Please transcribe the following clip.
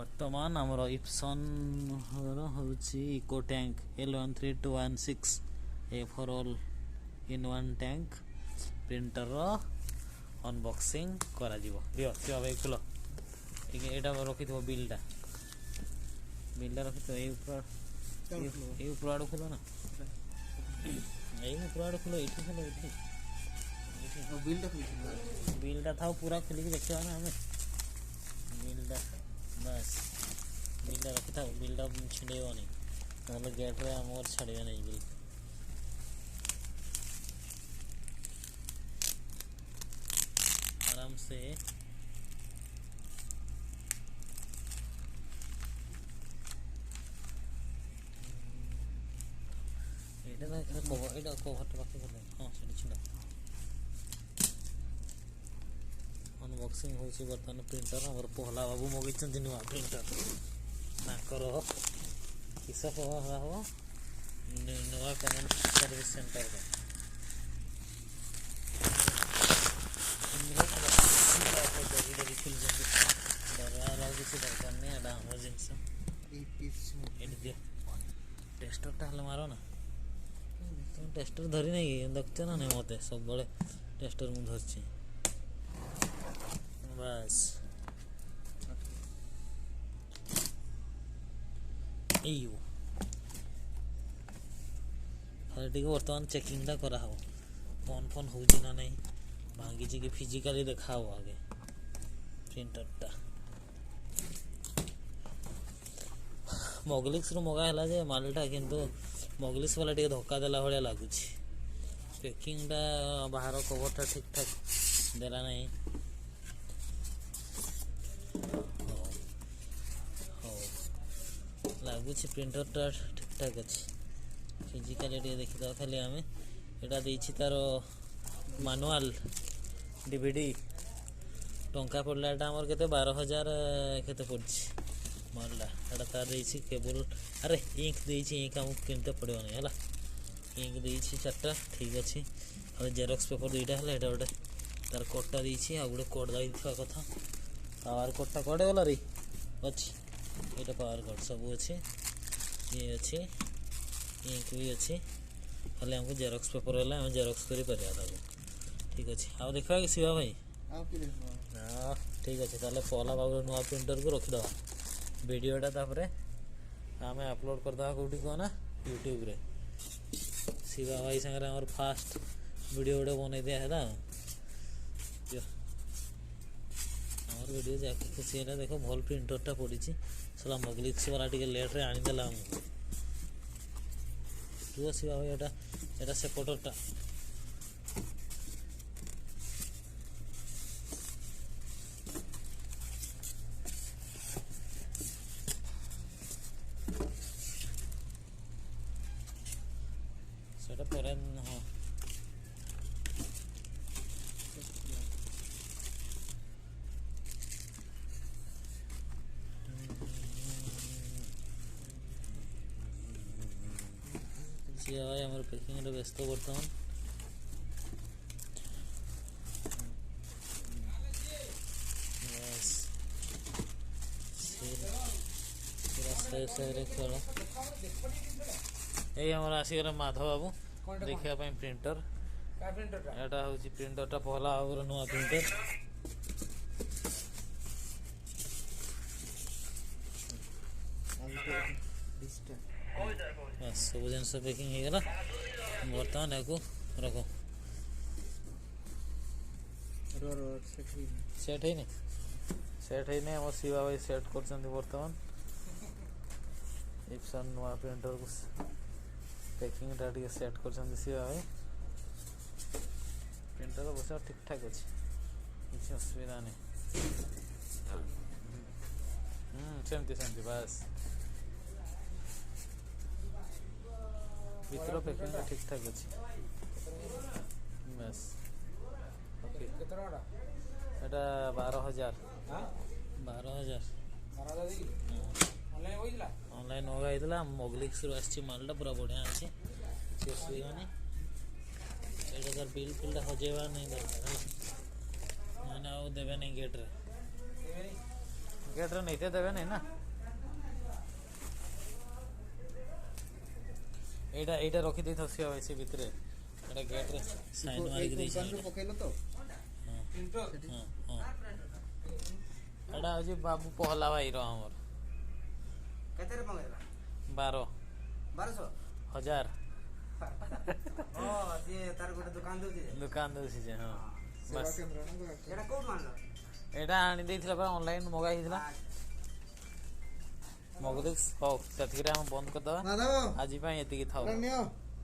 वर्तमान आमर इप्सन हूँ eco tank L13216 A four all in one tank printer unboxing करा दियो भाई खुल एटा रखी थो बिलटा रखी तो ऊपर आड़ खुल ना ऊपर आड़ खुल ये बिलटा था पूरा खोलिक देखा ना हमें बिलटा बस बिलटा रखी था बिलटा छिड़ेगा नहीं मतलब गेट रे आम छाड़े नहीं बिल आराम से अनबॉक्सिंग होची बर्तमान प्रिंटर हमर पहला बाबू मगैछन नुआ प्रिंटर नाकर किस पहला हो नुआ पेमेंट सर्विस सेंटर का दरकार नहीं एटा हमर जिनस टेस्टर हेल्ले मारो ना तुम टेस्टर धरी नहीं देखछ ना नहीं मत सब बड़े टेस्टर मु धरछि बस एयू खाली बर्तमान चेकिंग टा करा हो फोन होउछि ना नहीं भांगी कि फिजिकली देखा हो आगे प्रिंटर टा मोगलिक्स रो मगा हला जे मालटा किंतु मोगलिक्स वाला टे धक्का देला भलिया लागुछि पैकिंग टा बाहर कवर टा ठीक ठाक देला नहीं लगुच प्रिंटर टा ठीक ठाक अच्छी फिजिकली देखी दो खाली आम यहाँ देती तार मानुआल डीवीडी टंका पड़ला आमर के 12,000 के पड़ी मानला एटा तार देती केबल अरे इंक देती इंक आमको किनते पड़ो नहीं है इंक देती 4टा ठीक अच्छे खाली जेरॉक्स पेपर 2टा है गोटे तार कोडटा देती आ गोटे कोड देता कथा पावर कोडटा कोडे गला रे अच्छी ये पावर कोड सब अच्छे ये अच्छे इंक भी अच्छे खाली हमको जेरॉक्स पेपर है आम जेरॉक्स कर ठीक अच्छे आउ देखा कि शिवा भाई हाँ ठीक अच्छे ताले पहला बाबू नुआ प्रिंटर को रखीद वीडियोटा तापर आम अपलोड करदे कौटी कहना यूट्यूब रे शिवा भाई सागर आम फास्ट वीडियो गोटे बनई दिया है वीडियो जाके खुशी है देख भल प्रिंटरटा पड़ी सला मोगलिक्स वाला टे लेट रे आनीदेला आमको तू शिवा भाई एटा सेपटरटा सेटा पर हाँ आमर पैकिंग व्यस्त बर्तमान खेल ये आसीगले माधव बाबू देखा प्रिंटर यहाँ हूँ प्रिंटरटा पहला बाबूर नुआ प्रिंटर बस सब जिनस पैकिंग हो गला बर्तमान या रख सेट है नहीं आम शिवा भाई सेट कर बर्तमान इप्सन नुआ प्रिंटर को पैकिंग टा सेट कर शिवा भाई प्रिंटर बस ठीक ठाक अच्छे किसी असुविधा नहीं सेमती बस भीतर पैकिंग ठीक ठाक अच्छे बस ओके एटा 12,000 ऑनलाइन होगा मोगलिक्स आसी मालटा पूरा बढ़िया अच्छे असुविधा नहीं बिल फिलटा हजेबार नहीं दरकार मैंने देवे नहीं गेट रे गेट्रे नहीं देवे नहीं ना एटा एटा रखी दे थसिया वैसे भितरे एटा गेट रे साइन मार के देई छै पकेलो तो हां एटा होजी बाबू पहला भाई रो हमर केते रे मंगेला 1200 1000 ओ ये तार गोटे दुकान दोसी जे हां बस एटा को मानलो एटा आनी देथिला पर ऑनलाइन मगा हिथिला मग देख हो सतगिरा हम बंद कर दवा आज पई एति की थाउ